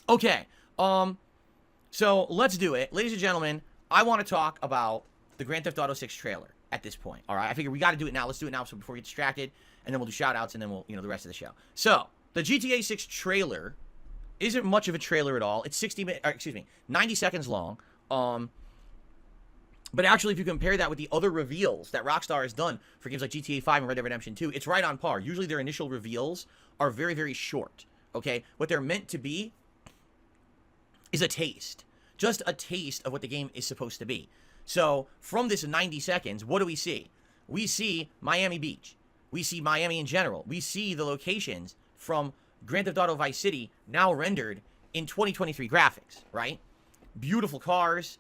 Okay. So let's do it. Ladies and gentlemen, I want to talk about the Grand Theft Auto 6 trailer at this point. All right. I figure we got to do it now. Let's do it now so before we get distracted. And then we'll do shout outs and then we'll, the rest of the show. So the GTA 6 trailer isn't much of a trailer at all. It's 90 seconds long. But actually, if you compare that with the other reveals that Rockstar has done for games like GTA 5 and Red Dead Redemption 2, it's right on par. Usually their initial reveals are very, very short, okay? What they're meant to be is a taste. Just a taste of what the game is supposed to be. So, from this 90 seconds, what do we see? We see Miami Beach. We see Miami in general. We see the locations from Grand Theft Auto Vice City now rendered in 2023 graphics, right? Beautiful cars,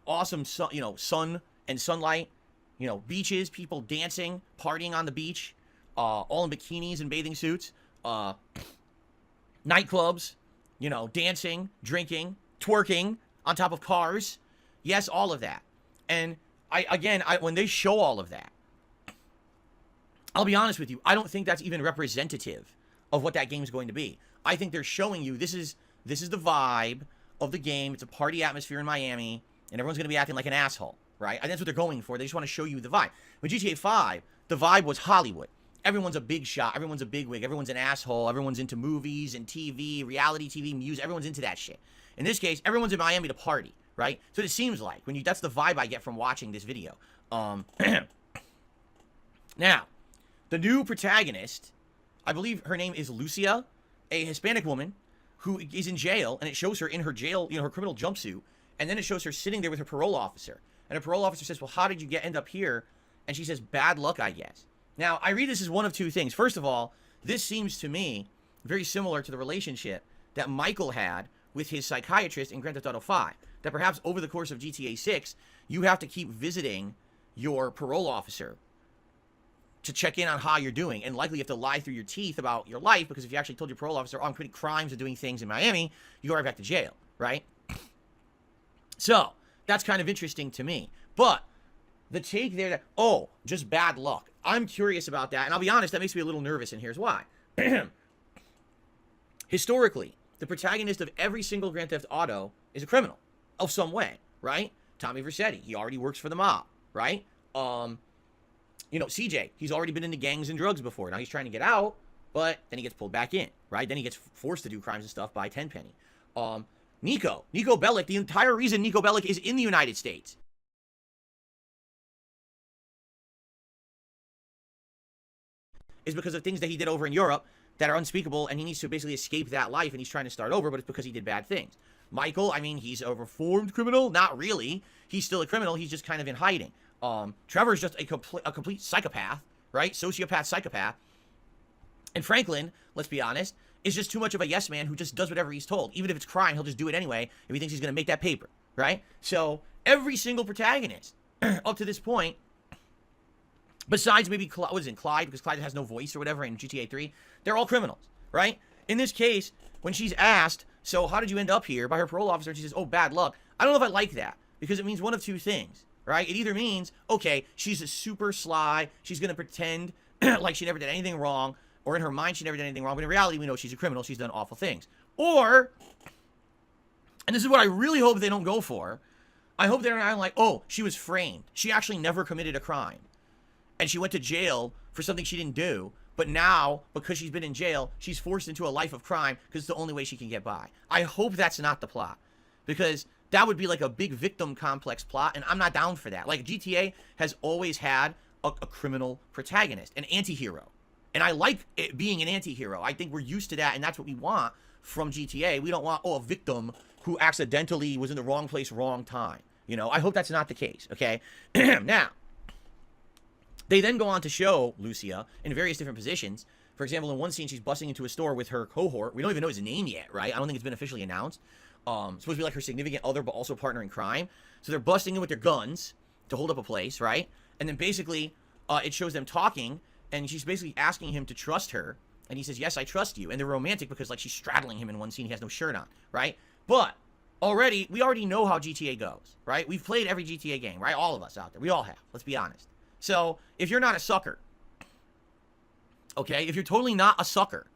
awesome sun and sunlight, beaches, people dancing, partying on the beach, all in bikinis and bathing suits, nightclubs, dancing, drinking, twerking on top of cars. Yes, all of that. And when they show all of that, I'll be honest with you, I don't think that's even representative of what that game's going to be. I think they're showing you this is the vibe of the game. It's a party atmosphere in Miami, and everyone's going to be acting like an asshole, right? And that's what they're going for. They just want to show you the vibe. With GTA 5, the vibe was Hollywood. Everyone's a big shot. Everyone's a bigwig. Everyone's an asshole. Everyone's into movies and TV, reality TV, music. Everyone's into that shit. In this case, everyone's in Miami to party, right? So it seems like that's the vibe I get from watching this video. Now, the new protagonist, I believe her name is Lucia, a Hispanic woman who is in jail, and it shows her in her jail, her criminal jumpsuit, and then it shows her sitting there with her parole officer. And her parole officer says, well, how did you end up here? And she says, bad luck, I guess. Now, I read this as one of two things. First of all, this seems to me very similar to the relationship that Michael had with his psychiatrist in Grand Theft Auto 5. That perhaps over the course of GTA 6, you have to keep visiting your parole officer to check in on how you're doing. And likely you have to lie through your teeth about your life, because if you actually told your parole officer, oh, I'm committing crimes and doing things in Miami, you go right back to jail, right? So, that's kind of interesting to me. But the take there that, oh, just bad luck. I'm curious about that. And I'll be honest, that makes me a little nervous, and here's why. Historically, the protagonist of every single Grand Theft Auto is a criminal of some way, right? Tommy Vercetti, he already works for the mob, right? CJ, he's already been into gangs and drugs before. Now he's trying to get out, but then he gets pulled back in, right? Then he gets forced to do crimes and stuff by Tenpenny. Nico Bellic, the entire reason Nico Bellic is in the United States is because of things that he did over in Europe that are unspeakable, and he needs to basically escape that life, and he's trying to start over, but it's because he did bad things. Michael, he's a reformed criminal. Not really. He's still a criminal. He's just kind of in hiding. Trevor's just a complete psychopath, right? Sociopath, psychopath. And Franklin, let's be honest, is just too much of a yes man who just does whatever he's told. Even if it's crime, he'll just do it anyway if he thinks he's going to make that paper, right? So every single protagonist up to this point, besides maybe Clyde, because Clyde has no voice or whatever in GTA 3, they're all criminals, right? In this case, when she's asked, so how did you end up here, by her parole officer, and she says, oh, bad luck. I don't know if I like that, because it means one of two things, right? It either means, okay, she's a super sly, she's going to pretend like she never did anything wrong, or in her mind she never did anything wrong, but in reality we know she's a criminal, she's done awful things. Or, and this is what I really hope they don't go for, I hope they're not like, oh, she was framed. She actually never committed a crime. And she went to jail for something she didn't do, but now, because she's been in jail, she's forced into a life of crime because it's the only way she can get by. I hope that's not the plot, because that would be like a big victim complex plot, and I'm not down for that. Like, GTA has always had a criminal protagonist, an anti-hero. And I like it being an anti-hero. I think we're used to that, and that's what we want from GTA. We don't want, a victim who accidentally was in the wrong place, wrong time. I hope that's not the case, okay? Now, they then go on to show Lucia in various different positions. For example, in one scene, she's busting into a store with her cohort. We don't even know his name yet, right? I don't think it's been officially announced. It's supposed to be like her significant other, but also partner in crime. So they're busting in with their guns to hold up a place, right? And then basically, it shows them talking, and she's basically asking him to trust her. And he says, yes, I trust you. And they're romantic because, like, she's straddling him in one scene. He has no shirt on, right? But we already know how GTA goes, right? We've played every GTA game, right? All of us out there. We all have. Let's be honest. So, if you're not a sucker, okay, if you're totally not a sucker,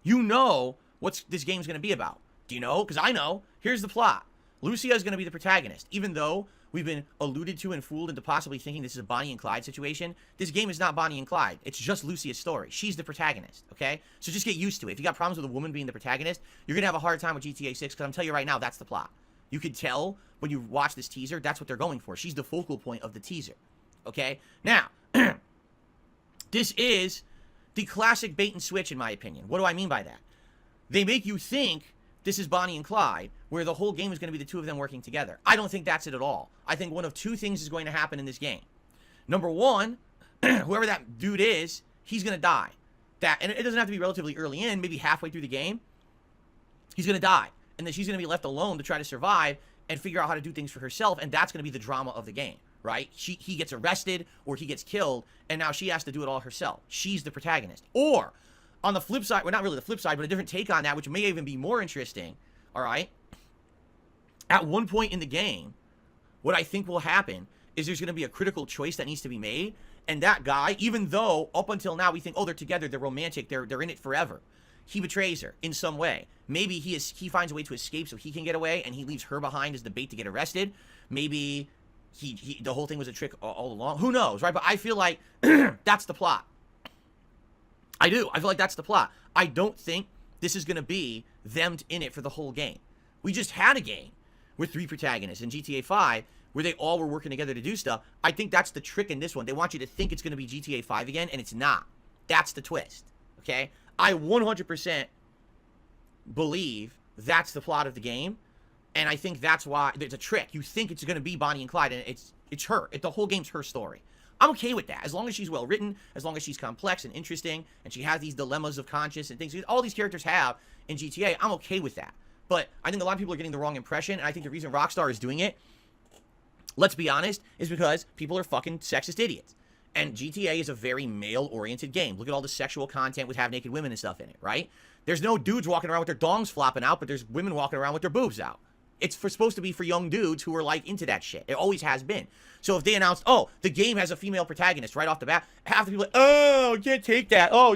you know what's this game's going to be about. Do you know? Because I know. Here's the plot. Lucia is going to be the protagonist. Even though we've been alluded to and fooled into possibly thinking this is a Bonnie and Clyde situation, this game is not Bonnie and Clyde. It's just Lucia's story. She's the protagonist, okay? So just get used to it. If you got problems with a woman being the protagonist, you're going to have a hard time with GTA 6, because I'm telling you right now, that's the plot. You could tell when you watch this teaser, that's what they're going for. She's the focal point of the teaser, okay? Now, this is the classic bait and switch, in my opinion. What do I mean by that? They make you think this is Bonnie and Clyde, where the whole game is going to be the two of them working together. I don't think that's it at all. I think one of two things is going to happen in this game. Number one, whoever that dude is, he's going to die. And it doesn't have to be relatively early in, maybe halfway through the game. He's going to die. And then she's going to be left alone to try to survive and figure out how to do things for herself, and that's going to be the drama of the game, right? He gets arrested, or he gets killed, and now she has to do it all herself. She's the protagonist. Or, on the flip side, well, not really the flip side, but a different take on that, which may even be more interesting, all right? At one point in the game, what I think will happen is there's going to be a critical choice that needs to be made, and that guy, even though up until now we think, oh, they're together, they're romantic, they're in it forever, he betrays her in some way. Maybe he finds a way to escape so he can get away, and he leaves her behind as the bait to get arrested. Maybe the whole thing was a trick all along. Who knows, right? But I feel like that's the plot. I do. I feel like that's the plot. I don't think this is going to be them in it for the whole game. We just had a game with 3 protagonists in GTA 5 where they all were working together to do stuff. I think that's the trick in this one. They want you to think it's going to be GTA 5 again, and it's not. That's the twist, okay? I 100% believe that's the plot of the game, and I think that's why there's a trick. You think it's going to be Bonnie and Clyde, and it's her. The whole game's her story. I'm okay with that, as long as she's well written, as long as she's complex and interesting, and she has these dilemmas of conscience and things all these characters have in GTA. I'm okay with that. But I think a lot of people are getting the wrong impression, and I think the reason Rockstar is doing it, let's be honest, is because people are fucking sexist idiots. And GTA is a very male-oriented game. Look at all the sexual content with half-naked women and stuff in it, right? There's no dudes walking around with their dongs flopping out, but there's women walking around with their boobs out. It's supposed to be for young dudes who are, like, into that shit. It always has been. So if they announced, oh, the game has a female protagonist right off the bat, half the people are like, oh, I can't take that. Oh,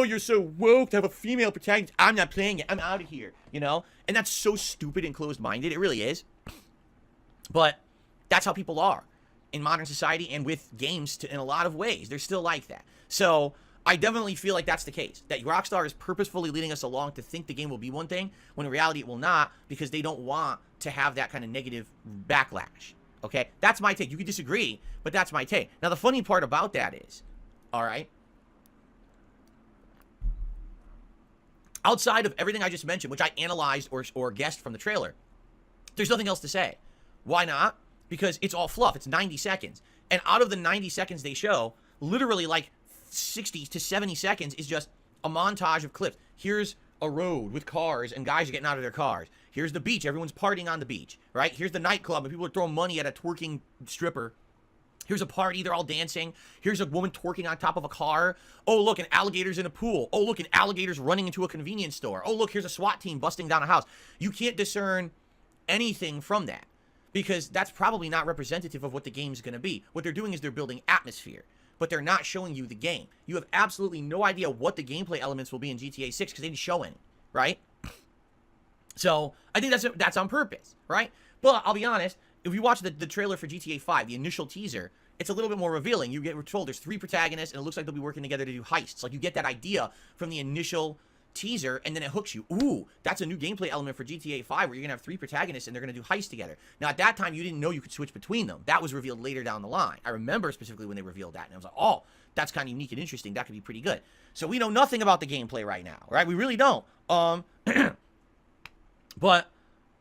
you're so woke to have a female protagonist. I'm not playing it. I'm out of here, you know? And that's so stupid and closed-minded. It really is. But that's how people are in modern society and with games in a lot of ways. They're still like that. So I definitely feel like that's the case. That Rockstar is purposefully leading us along to think the game will be one thing, when in reality it will not, because they don't want to have that kind of negative backlash. Okay? That's my take. You can disagree, but that's my take. Now, the funny part about that is, all right, outside of everything I just mentioned, which I analyzed or guessed from the trailer, there's nothing else to say. Why not? Because it's all fluff. It's 90 seconds. And out of the 90 seconds they show, literally like 60 to 70 seconds is just a montage of clips. Here's a road with cars and guys are getting out of their cars. Here's the beach. Everyone's partying on the beach, right? Here's the nightclub and people are throwing money at a twerking stripper. Here's a party. They're all dancing. Here's a woman twerking on top of a car. Oh, look, an alligator's in a pool. Oh, look, an alligator's running into a convenience store. Oh, look, here's a SWAT team busting down a house. You can't discern anything from that, because that's probably not representative of what the game's going to be. What they're doing is they're building atmosphere, but they're not showing you the game. You have absolutely no idea what the gameplay elements will be in GTA 6 because they didn't show any, right? So I think that's on purpose, right? But I'll be honest, if you watch the trailer for GTA 5, the initial teaser, it's a little bit more revealing. You get told there's 3 protagonists, and it looks like they'll be working together to do heists. Like, you get that idea from the initial teaser, and then it hooks you. Ooh, that's a new gameplay element for GTA 5 where you're gonna have 3 protagonists and they're gonna do heists together. Now, at that time, you didn't know you could switch between them. That was revealed later down the line. I remember specifically when they revealed that, and I was like, oh, that's kind of unique and interesting. That could be pretty good. So we know nothing about the gameplay right now, right? We really don't. But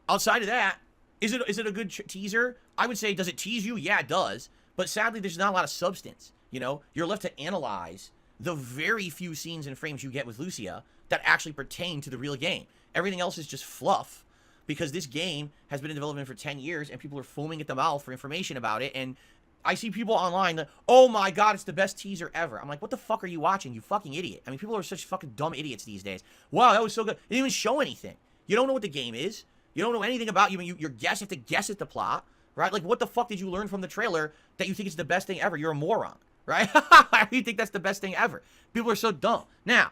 outside of that, is it a good teaser? I would say, does it tease you? Yeah, it does. But sadly, there's not a lot of substance. You know, you're left to analyze the very few scenes and frames you get with Lucia that actually pertain to the real game. Everything else is just fluff, because this game has been in development for 10 years and people are foaming at the mouth for information about it. And I see people online that, oh my god, it's the best teaser ever. I'm like, what the fuck are you watching, you fucking idiot? I mean, people are such fucking dumb idiots these days. Wow, that was so good. They didn't even show anything. You don't know what the game is. You don't know anything about you. You have to guess at the plot, right? Like, what the fuck did you learn from the trailer that you think it's the best thing ever? You're a moron, right? Why do you think that's the best thing ever? People are so dumb. Now,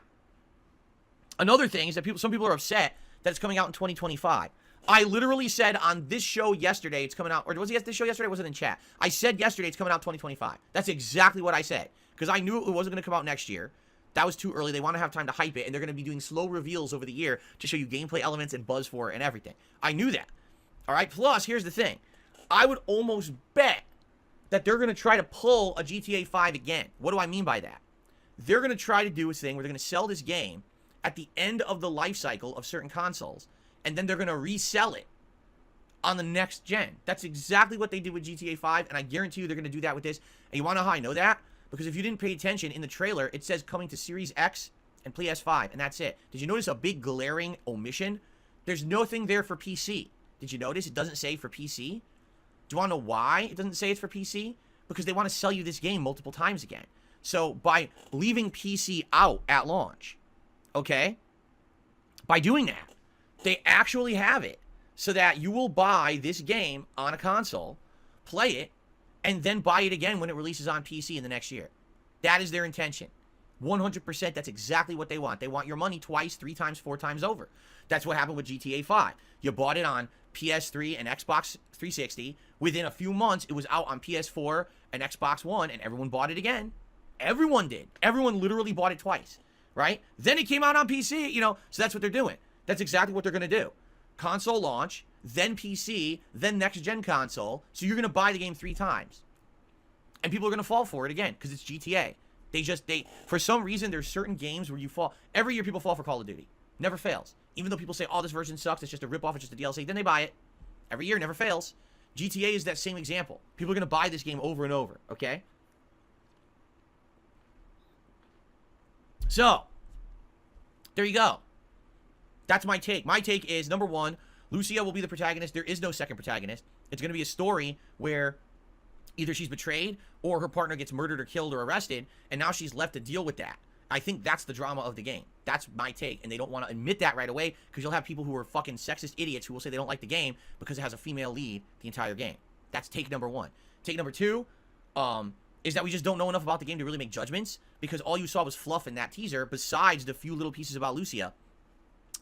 Another thing is that some people are upset that it's coming out in 2025. I literally said on this show yesterday it's coming out, or was it this show yesterday? It wasn't in chat. I said yesterday it's coming out 2025. That's exactly what I said, because I knew it wasn't going to come out next year. That was too early. They want to have time to hype it, and they're going to be doing slow reveals over the year to show you gameplay elements and buzz for it and everything. I knew that. All right. Plus, here's the thing. I would almost bet that they're going to try to pull a GTA 5 again. What do I mean by that? They're going to try to do a thing where they're going to sell this game at the end of the life cycle of certain consoles, and then they're going to resell it on the next gen. That's exactly what they did with GTA 5, and I guarantee you they're going to do that with this. And you want to know how I know that? Because if you didn't pay attention, in the trailer, it says coming to Series X and PS5, and that's it. Did you notice a big glaring omission? There's nothing there for PC. Did you notice it doesn't say for PC? Do you want to know why it doesn't say it's for PC? Because they want to sell you this game multiple times again. So by leaving PC out at launch, okay, by doing that, they actually have it so that you will buy this game on a console, play it, and then buy it again when it releases on PC in the next year. That is their intention. 100%, that's exactly what they want. They want your money twice, 3 times, 4 times over. That's what happened with GTA 5. You bought it on PS3 and Xbox 360. Within a few months, it was out on PS4 and Xbox One, and everyone bought it again. Everyone did. Everyone literally bought it twice, right? Then it came out on PC, so that's what they're doing. That's exactly what they're going to do. Console launch, then PC, then next-gen console, so you're going to buy the game 3 times. And people are going to fall for it again, because it's GTA. For some reason, there's certain games where you fall. Every year, people fall for Call of Duty. Never fails. Even though people say, oh, this version sucks, it's just a ripoff, it's just a DLC, then they buy it. Every year, never fails. GTA is that same example. People are going to buy this game over and over, okay? So, there you go. That's my take. My take is, number one, Lucia will be the protagonist. There is no second protagonist. It's going to be a story where either she's betrayed or her partner gets murdered or killed or arrested, and now she's left to deal with that. I think that's the drama of the game. That's my take, and they don't want to admit that right away because you'll have people who are fucking sexist idiots who will say they don't like the game because it has a female lead the entire game. That's take number one. Take number two is that we just don't know enough about the game to really make judgments because all you saw was fluff in that teaser besides the few little pieces about Lucia.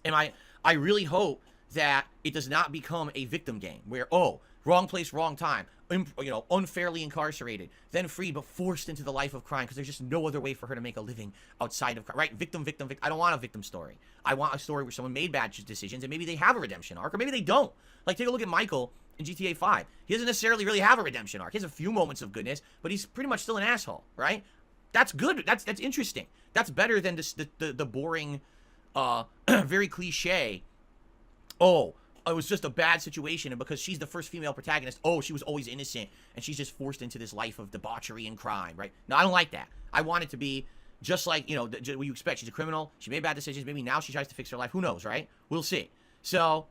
And I really hope that it does not become a victim game where, oh, wrong place, wrong time, unfairly incarcerated, then free but forced into the life of crime because there's just no other way for her to make a living outside of crime, right? Victim. I don't want a victim story. I want a story where someone made bad decisions and maybe they have a redemption arc or maybe they don't. Like, take a look at Michael in GTA 5. He doesn't necessarily really have a redemption arc. He has a few moments of goodness, but he's pretty much still an asshole, right? That's good. That's interesting. That's better than the boring, very cliche, oh, it was just a bad situation, and because she's the first female protagonist, oh, she was always innocent, and she's just forced into this life of debauchery and crime, right? No, I don't like that. I want it to be just like, what you expect. She's a criminal. She made bad decisions. Maybe now she tries to fix her life. Who knows, right? We'll see. So,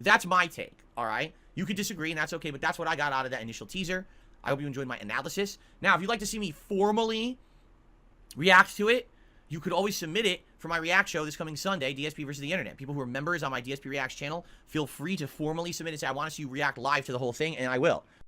that's my take, all right? You could disagree, and that's okay, but that's what I got out of that initial teaser. I hope you enjoyed my analysis. Now, if you'd like to see me formally react to it, you could always submit it for my React show this coming Sunday, DSP versus the Internet. People who are members on my DSP Reacts channel, feel free to formally submit and say, I want to see you react live to the whole thing, and I will.